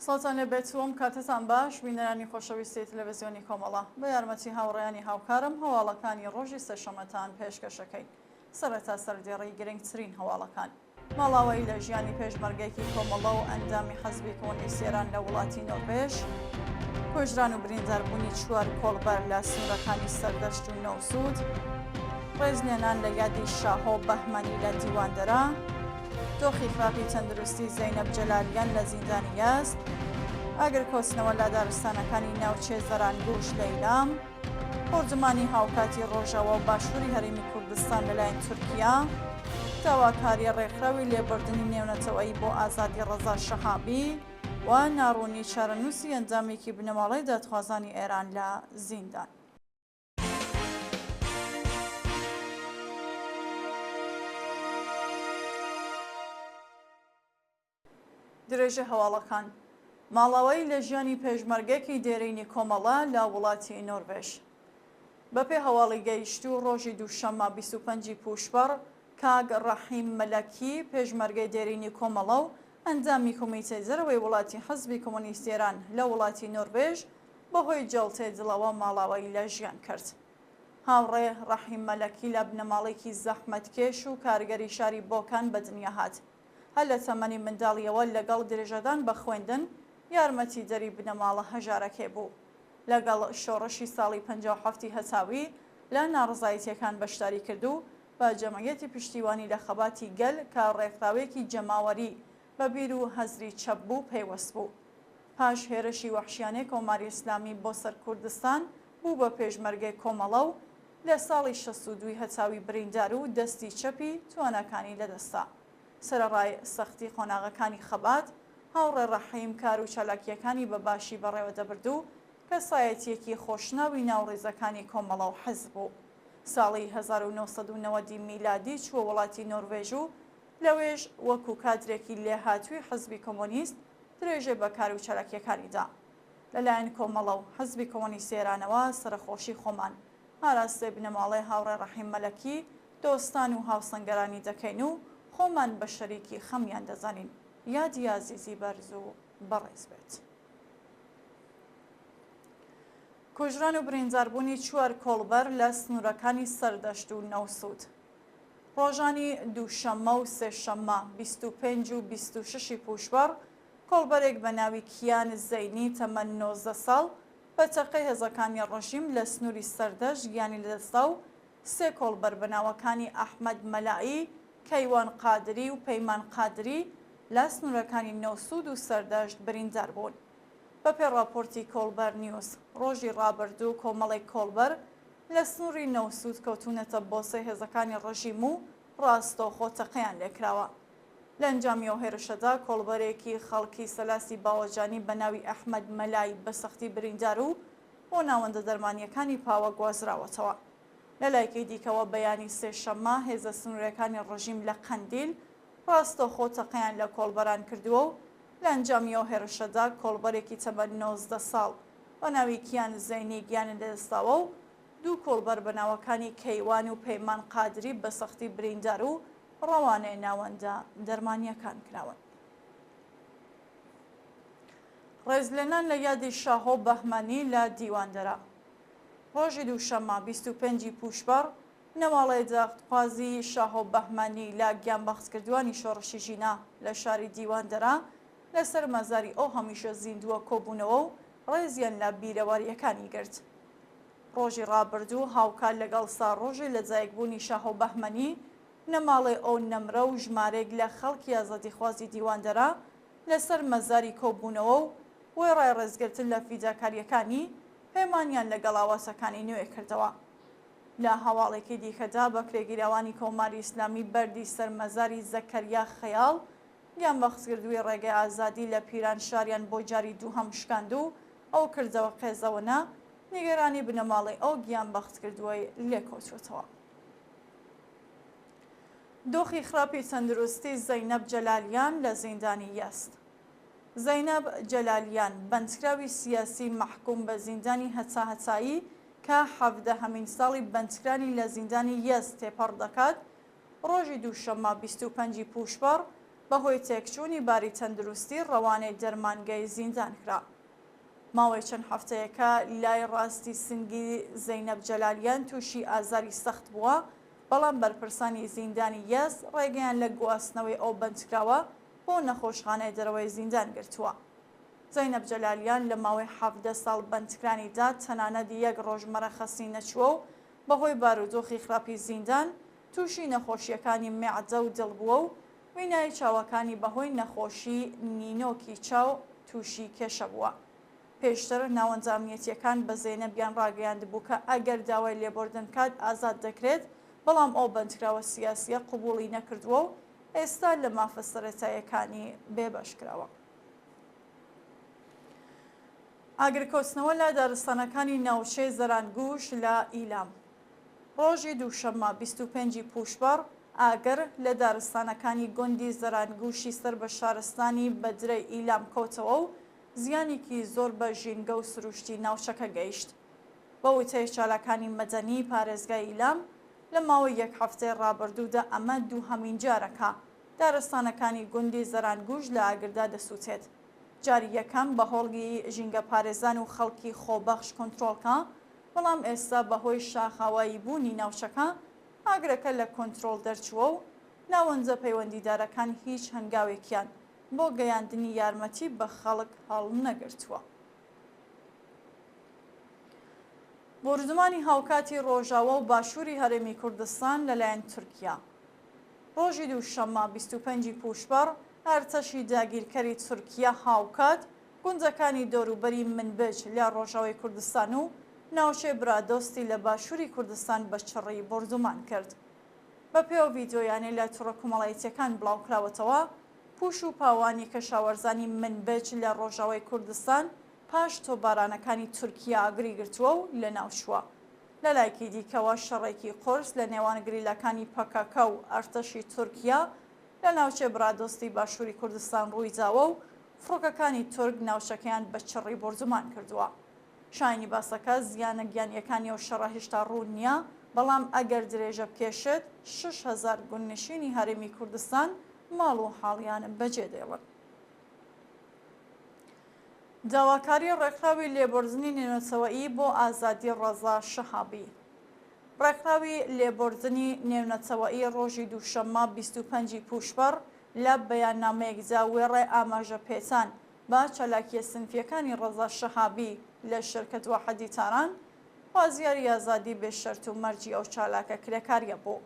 سڵاتان لەبێتوم کاتتان باش بینەرانی خۆشەویستی تەلەڤیزیۆنی کۆمەڵە بە یارمەتی هاوڕێیانی هاوکارم هەواڵەکانی ڕۆژی سێشەممەتان پێشکەشەکەی سەرەتا سەردێڕی گرنگترین هەواڵەکان ماڵاوایی لە ژیانی پێشمەرگێکی کۆمەڵە و ئەندامی حەزبی کۆمونیستێران لە وڵاتی نۆروێژ کوژران و برینداربوونی چوار کۆڵبەر لە سنوورەکانی سەردەشت و نەوسود ڕێزلێنان لە یادی شاهۆ بەهمەنی لە دیواندەرە دۆخی خراپی تەندروستی زەینەب جەلالیان لە زیندانی یاست ئاگر کۆچنەوە لە دارستانەکانی ناوچێ زەرانگوش لە ئیلام خۆرجمانی هاوکاتی ڕۆژەوە و باشووری هەرێمی کوردستان لەلایەن تورکیا داواکاری ڕێکخراوی لێبوردنی نێونەتەوەیی بۆ ئازادی ڕەزا شەهابی و ناڕوونی چارەنووسی ئەنجامێکی بنەماڵەی دادخوازانی ئێران لە زیندان. درێژە هەواڵەکان ماڵاوایی لە ژیانی پێشمەرگێکی دێرینی کۆمەڵە لە وڵاتی نۆروێژ بەپێ هەواڵی گەیشتوو ڕۆژی دووشەممە 25 پوشبەر کاگ ڕەحیم مەلەکی پێشمەرگەی دێرینی کۆمەڵە و ئەندامی کۆمیتەی زەرەوەی وڵاتی حەزبی کۆمۆنیست ئێران لە وڵاتی نۆروێژ بەهۆی جەڵتێ دڵەوە ماڵاوایی لە ژیان کرد. هاوڕێ ڕەحیم مەلەکی لە بنەماڵێکی زەحمەتکێش و کارگەری شاری بۆکان بەدنیا هات. هەر لە تەمەنی منداڵیەوە لەگەڵ درێژەدان بە خوێندن یارمەتی دەری بنەماڵە هەژارەکێ بوو. لەگەڵ شۆڕشی ساڵی 57 هەساوی لە ناڕزایەتیەکان بەشداری کردو بە جەمعیەتی پشتیوانی لە خەباتی گەل کە ڕێکخراوێکی جەماوەری بە بیر و هەزری چەپ بوو پەیوەست بوو. پاش هێرشی وەحشیانەی کۆماری ئیسلامی بۆ سەر کوردستان بوو بە پێشمەرگەی کۆمەڵە و لە ساڵی 62 هەساوی بریندار و دەستی چەپی توانەکانی لەدەستا. سەرەڕای سەختی خۆناغەکانی خەبات هاوڕێ ڕەحیم کار و چالاکیەکانی بەباشی بەڕێوە دەبرد و کەسایەتیەکی خۆشناوی ناوڕێزەکانی کۆمەڵە و حەزب بوو. ساڵی 1990 میلادی چووە وڵاتی نۆروێژ و لەوێژ وەکو کادرێکی لێهاتووی حەزبی کۆمۆنیست درێژێ بە کار و چالاکیەکانیدا. لەلایەن کۆمەڵە و حەزبی کۆمۆنیست ئێرانەوە سەرخۆشی خۆمان هاراستێ بنەماڵەی هاوڕێ ڕەحیم مەلەکی دۆستان و هاوسەنگەرانی دەکەین و خۆمان بە شەریکی خەمیان دەزانین. یادی عزیزی بەرز و بەڕێز بێت. کوژران و برینداربوونی چوار کۆڵبەر لە سنوورەکانی سەردەشت و نەوسود ڕۆژانی دووشەممە و سێشەممە 25 و 26 پوشبەر کۆڵبەرێک بە ناوی کیان زەینی تەمەن 19 ساڵ بە تەقەی هێزەکانی ڕەژیم لە سنووری سەردەشت گیانی لەدەستا و سێ کۆڵبەر بەناوەکانی ئەحمەد مەلائی کەیوان قادری و پەیمان قادری لە سنوورەکانی نەوسود و سەردەشت بریندار بوون. بەپێ راپۆرتی کۆڵبەر نیوز ڕۆژی ڕابردوو کۆمەڵێک کۆڵبەر لە سنووری نەوسود کەوتونەتە بۆ سێ هێزەکانی ڕەژیم و ڕاستەوخۆ تەقەیان لێکراوە. لە ئەنجامیەوە هێرشەدا کۆڵبەرێکی خەڵکی سەلاسی باوەجانی بە ناوی ئەحمەد مەلای بە سەختی بریندار و بۆ ناوەندە دەرمانیەکانی پاوە گوازراوەتەوە. لە لایەکی دیکەوە بەیانی سێشەممە هێزە سنوورەکانی ڕەژیم لە قەندیل ڕاستەوخۆ تەقەیان لە کۆڵبەران کردووە و لە ئەنجامیەوە هێرشەدا کۆڵبەرێکی تەمەن 19 ساڵ بە ناوی کیان زەینی گیانە لەدەستاوە و دوو کۆڵبەر بەناوەکانی کەیوان و پەیمان قادری بە سەختی بریندار و ڕەوانەی ناوەندە دەرمانیەکان کراون. ڕێزلێنان لە یادی شاهۆ بەهمەنی لە دیواندەرە ڕۆژی دووشەممە 25 پوشبەر نەماڵەی داخوازی شاهۆ بەهمەنی لە گیانبەختکردوانی شۆڕشی ژینا لە شاری دیواندەرە لەسەر مەزاری ئەو هەمیشە زیندووە کۆبوونەوە و ڕێزیان لە بیرەوەریەکانی گرت. ڕۆژی ڕابردوو هاوکار لەگەڵ ساڕۆژی لە جایەکبوونی شاهۆ بەهمەنی نەماڵێ ئەو نەمرە و ژمارێک لە خەڵکی ئازادیخوازی دیواندەرە لەسەر مەزاری کۆبوونەوە و وێ ڕای ڕێزگرتن لە فیداکاریەکانی پەیمانیان لەگەڵ ئاواسەکانی نوێ کردەوە. لە هەواڵێکی دیکەدا بە کرێگیراوانی کۆماری ئیسلامی بەردی سەر مەزاری زەکەریا خەیاڵ گیانبەختکردووی ڕێگەی ئازادی لە پیران شاریان بۆ جاری دووهەم شکاند و ئەو کردەوە قێزەوەنا نیگەرانی بنەماڵی ئەو گیانبەختکردووەی لێکۆچوتەوە. دۆخی خراپی تەندروستی زەینەب جەلالیان لە زیندانی یەست زەینەب جەلالیان بەندکراوی سیاسی مەحکوم بە زیندانی هەچاهەچایی کە 17 ساڵی بەندکرانی لە زیندانی یەست تێپەڕ دەکات ڕۆژی دووشەممە 25 پوشبەر بەهۆی تێکچوونی باری تەندروستی ڕەوانەی دەرمانگای زیندان کرا. ماوەی چەند هەفتەیەکە لای ڕاستی سنگی زەینەب جەلالیان تووشی ئازاری سەخت بووە، بەڵام بەرپرسانی زیندانی یەس ڕێگەیان لە گواستنەوەی ئەو بەندکراوە بۆ نەخۆشخانەی دەرەوەی زیندان گرتووە. زەینەب جەلالیان لە ماوەی 17 ساڵ بەندکرانیدا تەنانەت یەک ڕۆژ مەرەخەسی نەچووە و بەهۆی بارودۆخی خراپی زیندان تووشی نەخۆشیەکانی میعدە و دڵ بووە و وینای چاوەکانی بەهۆی نەخۆشی نینۆکی چاو تووشی کێشە بووە. پێشتر ناوەنجامیەتیەکان بە زەینەبیان ڕاگەیاندبوو کە ئەگەر داوای لێبوردن کات ئازاد دەکرێت، بەڵام ئەو بەندکراوە سیاسیە قبوڵی نەکردووە و ئێستا لە مافە سەرەتاییەکانی بێبەش کراوە. ئاگرکۆچنەوە لە دارستانەکانی ناوچەی زەرانگوش لە ئیلام. ڕۆژی دووشەممە 25 پوشبەر ئاگەر لە دارستانەکانی گوندی زەرانگوشی سەر بە شارستانی بەدرەی ئیلام کەوتەوە و زیانێکی زۆر بە ژینگە و سروشتی ناوچەکە گەیشت. بە وتەی چالاکانی مەدەنی پارێزگای ئیلام لە ماوەی یەک هەفتەی ڕابردوودا ئەمە دووهەمین جارەکە دارستانەکانی گوندی زەرانگوش لە ئاگردا دەسووتێت. جاری یەکەم بە هۆڵگی ژینگە پارێزان و خەڵکی خۆبەخش کۆنتترۆلکە، بەڵام ئێستا بەهۆی شاخاوایی بوونی ناوچەکە ئاگرەکە لە کۆنتترۆل دەرچووە و ناوەنجە پەیوەندیدارەکان هیچ هەنگاوێکیان بۆ گەیاندنی یارمەتی بە خەڵک هەڵ نەگرتووە. بردومانی هاوکاتی ڕۆژاوە و باشووری هەرێمی کوردستان لەلایەن تورکیا. ڕۆژی دووشەممە 25 پوشبەر ئەرتەشی داگیرکەری تورکیا هاوکات گوندەکانی دەوروبەری منبج لە ڕۆژاوی کوردستان و ناوچەی برادۆستی لە باشووری کوردستان بە چڕی بردومان کرد. بە پێوە ڤیدۆیانەی لە تووڕە کۆمەڵایەتیەکان بڵاوکراوەتەوە، پوش و پاوانی کەشاوەرزانی منبج لە ڕۆژاوی کوردستان پاش تۆبارانەکانی تورکیا ئاگری گرتووە و لە ناوچووە. لە لایەکی دیکەوە شەڕێکی قورس لە نێوان گریلەکانی پەکەکە و ئەرتەشی تورکیا لە ناوچەی برادۆستی باشووری کوردستان ڕوویداوە و فڕۆکەکانی تورک ناوچەکەیان بە چڕی بردومان کردووە. شایانی باسەکە زیانە گیانیەکانی ئەو شەڕە هێشتا ڕوو نییە، بەڵام ئەگەر درێژە بکێشێت 6,000 گوندنشینی هەرێمی کوردستان ماڵ و حاڵیان بەجێ دێڵن. داواکاری ڕێکخراوی لێبوردنی نێونەتەوەیی بۆ ئازادی ڕەزا شەهابی. ڕێکخراوی لێبوردنی نێونەتەوەیی ڕۆژی دووشەممە 25 پوشبەر لە بەیاننامەیەکدا وێڕێ ئاماژە پێتان بە چالاکیە سنفیەکانی ڕەزا شەهابی لە شرکەت وەحەدی تاران خوازیاری ئازادی بێشەرت و مەرجی ئەو چالاکە کرێکاریە بوو.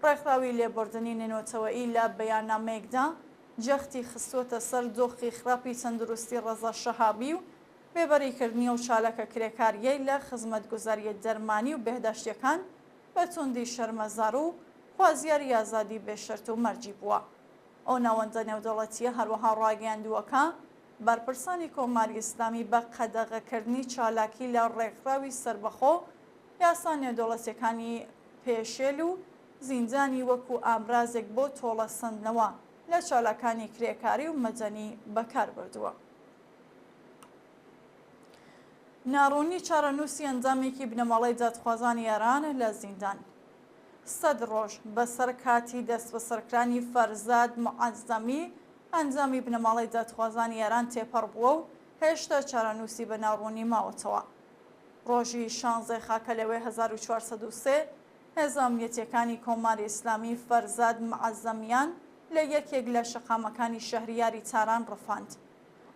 ڕێکخراوی لێبوردنی نێونەتەوەیی لە بەیاننامەیەکدا جەختی خستووەتە سەر دۆخی خراپی تەندروستی ڕەزا شەهابی و بێبەریکردنی و چالاکە کرێکاریەی لە خزمەتگوزاریە دەرمانی و بەهداشتیەکان بە توندی شەرمەزار و خوازیاری ئازادی بێشەرت و مەرجی بووە. ئەو ناوەندە نێودەوڵەتیە هەروەها ڕاگەیاندووەکە بەرپرسانی کۆماری ئیسلامی بە قەدەغەکردنی چالاکی لە ڕێکخراوی سربەخۆ یاسا نێودەوڵەتیەکانی پێشێل و زیندانی وەکو ئامرازێک بۆ تۆڵە سندنەوە لە چالاکانی کرێکاری و مەدەنی بەکار بردووە. ناڕوونی چارەنووسی ئەنجامێکی بنەماڵەی دادخوازانی ئێران لە زیندان. 100 ڕۆژ بەسەر کاتی دەست بەسەرکرانی فەرزاد موعەزەمی ئەنجامی بنەماڵەی دادخوازانی ئێران تێپەڕ بووە و هێشتا چارەنووسی بە ناڕوونی ماوەتەوە. ڕۆژی 16 خاکە لەوێ 1403 هێزە ئەمنیەتیەکانی کۆماری ئیسلامی فەرزاد موعەزەمیان لە یەکێک لە شەقامەکانی شەهریاری تاران ڕەفاند.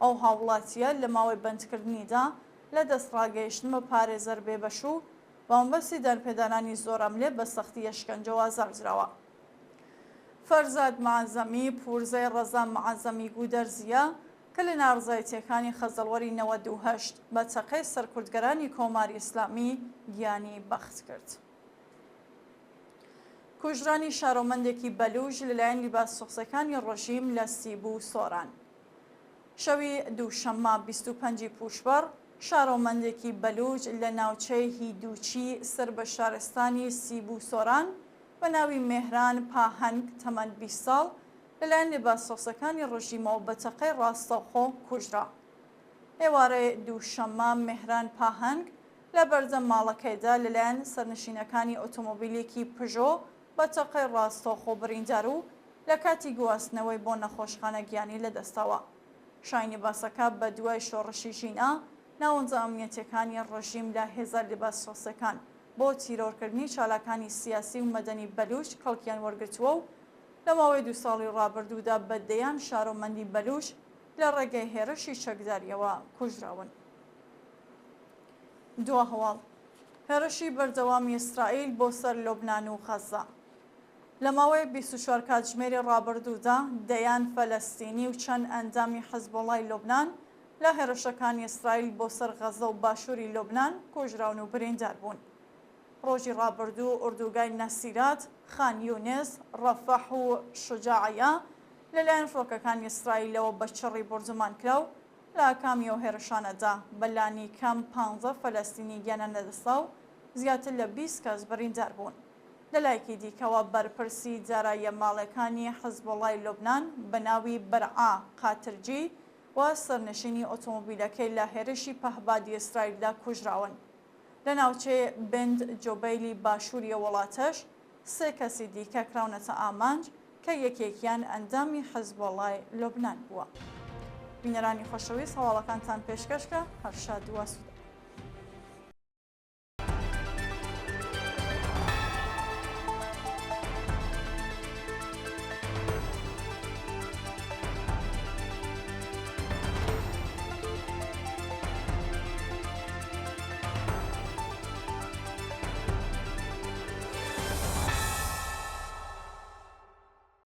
ئەو هاوڵاتیە لە ماوەی بەندکردنیدا لە دەستڕاگەیشتن بە پارێزەر بێبەش و بەمبەستی دەرپێدانانی زۆرەملێ بە سەختی ئەشکەنجە ئازارجراوە. فەرزاد موعەزەمی پورزەی ڕەزا موعەزەمی گودەرزیە کە لە ناڕزایەتیەکانی خەزەڵوەری 98 بە چەقەی سەرکوردگەرانی کۆماری ئیسلامی گیانی بەخت کرد. کوژرانی شارۆمەندێکی بەلوژ لەلایەن لیباسسۆخسەکانی ڕۆژیم لە سیبوو سۆران. شەوی دووشەممە 25 پوشبەر شارۆمەندێکی بەلوج لە ناوچەی هیدووچی سەر بە شارستانی سیبوو سۆران بە ناوی مێهران پاهەنگ تەمەن 20 ساڵ لەلایەن لیباسسۆخسەکانی ڕۆژیمەوە بە چەقەی ڕاستەوخۆ کوژرا. ئێوارەی دووشەممە مێهران پاهەنگ لە بەردەم ماڵەکەیدا لەلایەن سەرنشینەکانی ئۆتۆمۆبیلێکی پژۆ بە چەقەی ڕاستەوخۆ بریندار و لە کاتی گواستنەوەی بۆ نەخۆشخانە گیانی لەدەستەوە. شاینی باسەکە بە دوای شۆڕشی ژینە ناوەندە ئەمنیەتیەکانی ڕژیم لە هێزار لێباس شۆسەکان بۆ تیرۆرکردنی چالاکانی سیاسی و مەدەنی بەلوچ کەڵکیان وەرگرتووە و لە ماوەی 2 ساڵی ڕابردوودا بەدەیان شارۆمەندی بەلوچ لە ڕێگەی هێرشی چەکداریەوە کوژراون. دوا هەواڵ هێرشی بەردەوامی ئیسرائیل بۆ سەر لۆبنان و غەزە. لە ماوەی 24 کاتژمێری ڕابردوودا دەیان فەلەستینی و چەند ئەندامی حەزبۆڵای لۆبنان لە هێرشەکانی ئیسرائیل بۆ سەر غەزە و باشووری لۆبنان کوژراون و بریندار بوون. ڕۆژی ڕابردوو ئوردوگای نەسیرات، خان یونس، ڕەفەح و شوجاعیە لەلایەن فڕۆکەکانی ئیسرائیلەوە بە چڕی بردومان کرا و لە کامیەوە هێرشانەدا بەلانی کەم 15 فەلەستینی گیانە لەدەستا و زیاتر لە 20 کەس بریندار بوون. لەلایەکی دیکەوە بەرپرسی داراییە ماڵەکانی حەزبۆڵای لۆبنان بە ناوی بەرعا قاترجی و سەرنشینی ئۆتۆمۆبیلەکەی لە هێرشی پەهبادی ئیسرائیلدا کوژراون. لە ناوچەی بند جۆبەیلی باشووری وڵاتەش 3 کەسی دیکە کراونەتە ئامانج کە یەکێکیان ئەندامی حەزبۆڵای لۆبنان بووە. بینەرانی خۆشەویست هەواڵەکانتان پێشکەشکە هەر شاد و ئاسوودە.